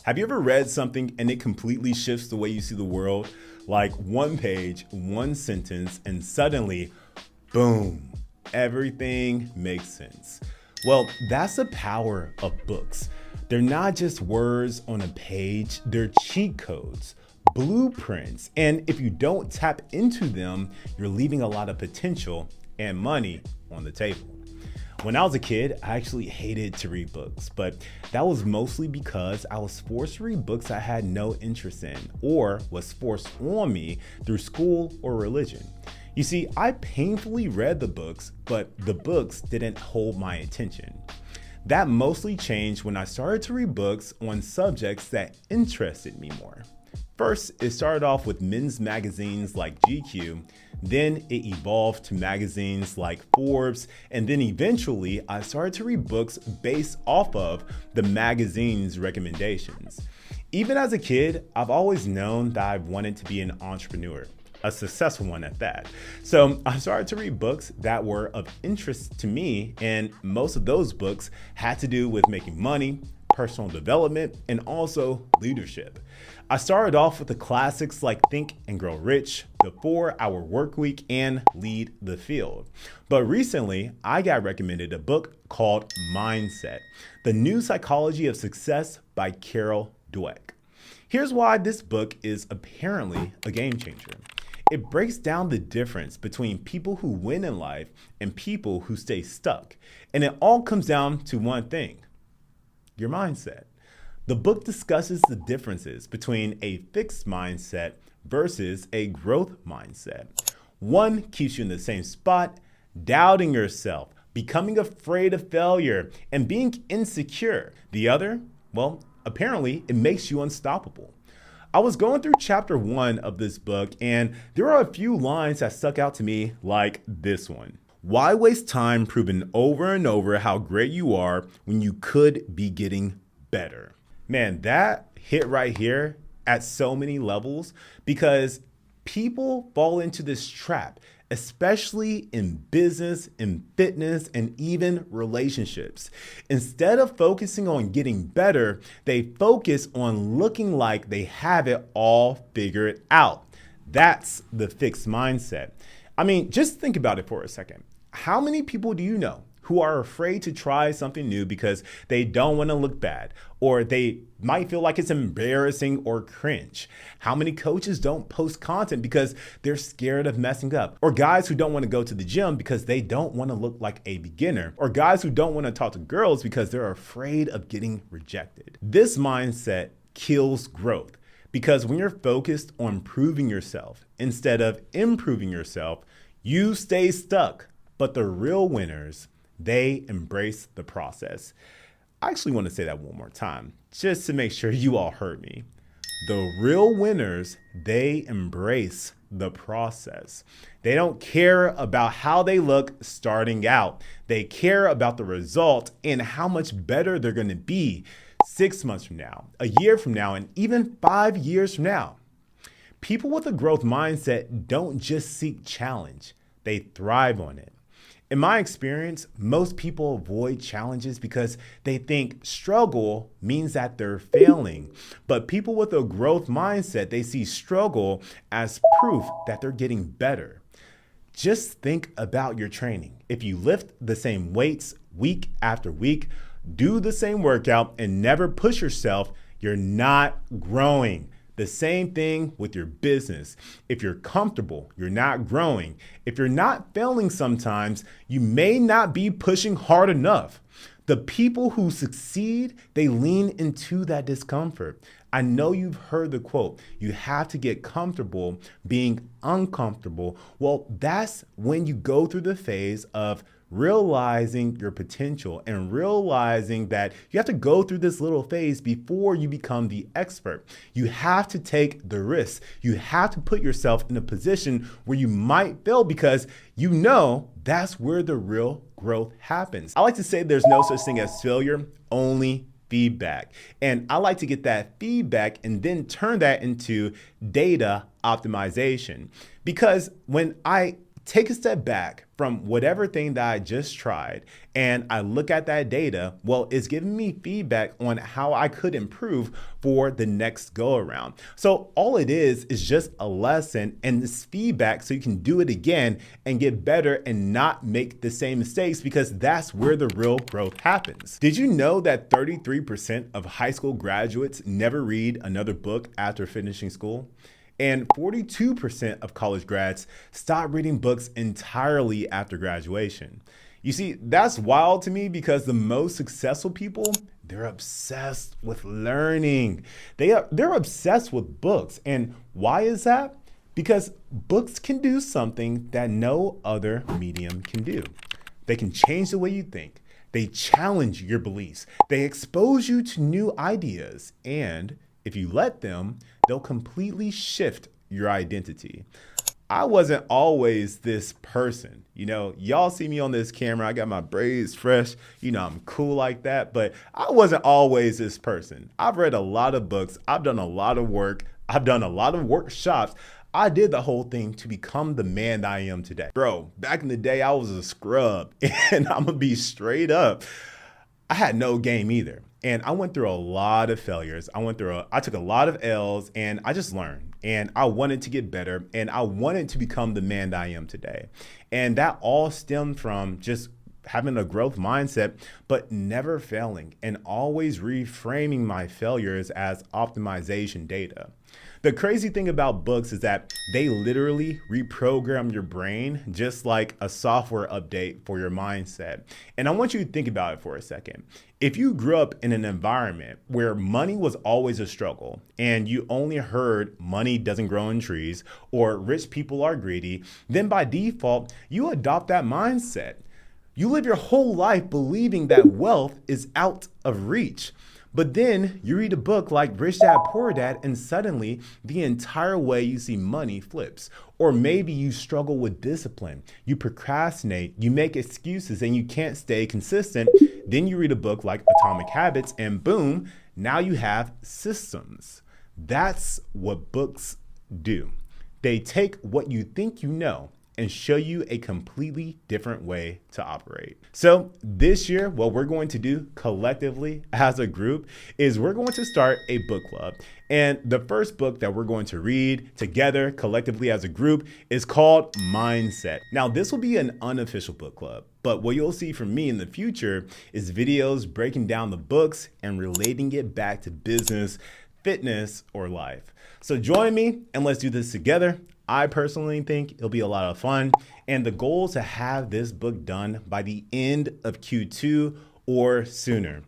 Have you ever read something and it completely shifts the way you see the world? Like one page, one sentence, and suddenly, boom, everything makes sense. Well, that's the power of books. They're not just words on a page, they're cheat codes, blueprints, and if you don't tap into them, you're leaving a lot of potential and money on the table. When I was a kid, I actually hated to read books, but that was mostly because I was forced to read books I had no interest in or was forced on me through school or religion. You see, I painfully read the books, but the books didn't hold my attention. That mostly changed when I started to read books on subjects that interested me more. First, it started off with men's magazines like GQ, then it evolved to magazines like Forbes, and then eventually I started to read books based off of the magazine's recommendations. Even as a kid, I've always known that I wanted to be an entrepreneur, a successful one at that. So I started to read books that were of interest to me, and most of those books had to do with making money, personal development, and also leadership. I started off with the classics like Think and Grow Rich, The 4-Hour Workweek, and Lead the Field. But recently, I got recommended a book called Mindset, The New Psychology of Success by Carol Dweck. Here's why this book is apparently a game changer. It breaks down the difference between people who win in life and people who stay stuck. And it all comes down to one thing: your mindset. The book discusses the differences between a fixed mindset versus a growth mindset. One keeps you in the same spot, doubting yourself, becoming afraid of failure, and being insecure. The other, well, apparently it makes you unstoppable. I was going through chapter 1 of this book, and there are a few lines that stuck out to me, like this one. Why waste time proving over and over how great you are when you could be getting better? Man, that hit right here at so many levels because people fall into this trap, especially in business, in fitness, and even relationships. Instead of focusing on getting better, they focus on looking like they have it all figured out. That's the fixed mindset. I mean, just think about it for a second. How many people do you know who are afraid to try something new because they don't want to look bad, or they might feel like it's embarrassing or cringe? How many coaches don't post content because they're scared of messing up? Or guys who don't want to go to the gym because they don't want to look like a beginner? Or guys who don't want to talk to girls because they're afraid of getting rejected? This mindset kills growth because when you're focused on proving yourself instead of improving yourself, you stay stuck. But the real winners, they embrace the process. I actually want to say that one more time, just to make sure you all heard me. The real winners, they embrace the process. They don't care about how they look starting out. They care about the result and how much better they're going to be 6 months from now, a year from now, and even 5 years from now. People with a growth mindset don't just seek challenge, they thrive on it. In my experience, most people avoid challenges because they think struggle means that they're failing. But people with a growth mindset, they see struggle as proof that they're getting better. Just think about your training. If you lift the same weights week after week, do the same workout, and never push yourself, you're not growing. The same thing with your business. If you're comfortable, you're not growing. If you're not failing sometimes, you may not be pushing hard enough. The people who succeed, they lean into that discomfort. I know you've heard the quote, you have to get comfortable being uncomfortable. Well, that's when you go through the phase of realizing your potential and realizing that you have to go through this little phase before you become the expert. You have to take the risk. You have to put yourself in a position where you might fail because you know that's where the real growth happens. I like to say there's no such thing as failure, only feedback. And I like to get that feedback and then turn that into data optimization. Because when I take a step back from whatever thing that I just tried and I look at that data, well, it's giving me feedback on how I could improve for the next go around. So all it is just a lesson and this feedback so you can do it again and get better and not make the same mistakes, because that's where the real growth happens. Did you know that 33% of high school graduates never read another book after finishing school? And 42% of college grads stop reading books entirely after graduation. You see, that's wild to me, because the most successful people, they're obsessed with learning. They're obsessed with books. And why is that? Because books can do something that no other medium can do. They can change the way you think. They challenge your beliefs. They expose you to new ideas. And if you let them, they'll completely shift your identity. I wasn't always this person. Y'all see me on this camera. I got my braids fresh. I'm cool like that, but I wasn't always this person. I've read a lot of books. I've done a lot of work. I've done a lot of workshops. I did the whole thing to become the man that I am today. Bro, back in the day, I was a scrub, and I'm gonna be straight up. I had no game either. And I went through a lot of failures. I took a lot of L's, and I just learned, and I wanted to get better, and I wanted to become the man that I am today. And that all stemmed from just having a growth mindset, but never failing, and always reframing my failures as optimization data. The crazy thing about books is that they literally reprogram your brain, just like a software update for your mindset. And I want you to think about it for a second. If you grew up in an environment where money was always a struggle, and you only heard money doesn't grow in trees or rich people are greedy, then by default, you adopt that mindset. You live your whole life believing that wealth is out of reach. But then you read a book like Rich Dad Poor Dad, and suddenly the entire way you see money flips. Or maybe you struggle with discipline, you procrastinate, you make excuses, and you can't stay consistent. Then you read a book like Atomic Habits, and boom, now you have systems. That's what books do. They take what you think you know and show you a completely different way to operate. So this year, what we're going to do collectively as a group is we're going to start a book club. And the first book that we're going to read together collectively as a group is called Mindset. Now, this will be an unofficial book club, but what you'll see from me in the future is videos breaking down the books and relating it back to business, fitness, or life. So join me and let's do this together. I personally think it'll be a lot of fun, and the goal is to have this book done by the end of Q2 or sooner.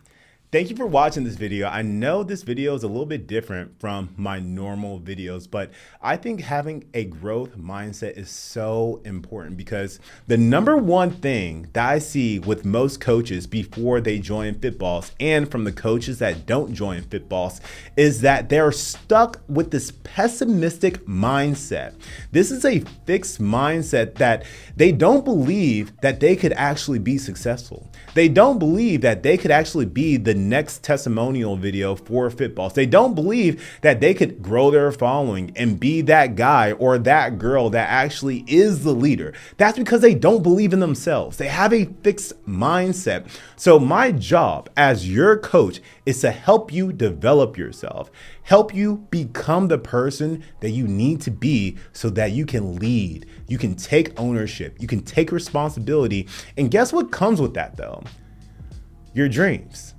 Thank you for watching this video. I know this video is a little bit different from my normal videos, but I think having a growth mindset is so important, because the number one thing that I see with most coaches before they join FitBoss, and from the coaches that don't join FitBoss, is that they're stuck with this pessimistic mindset. This is a fixed mindset that they don't believe that they could actually be successful. They don't believe that they could actually be the next testimonial video for FitBoss. They don't believe that they could grow their following and be that guy or that girl that actually is the leader. That's because they don't believe in themselves. They have a fixed mindset. So my job as your coach is to help you develop yourself, help you become the person that you need to be so that you can lead, you can take ownership, you can take responsibility. And guess what comes with that though? Your dreams.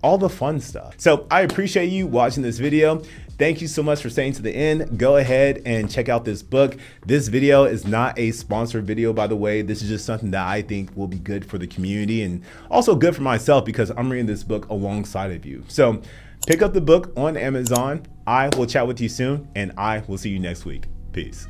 All the fun stuff. So I appreciate you watching this video. Thank you so much for staying to the end. Go ahead and check out this book. This video is not a sponsored video, by the way. This is just something that I think will be good for the community and also good for myself, because I'm reading this book alongside of you. So pick up the book on Amazon. I will chat with you soon, and I will see you next week. Peace.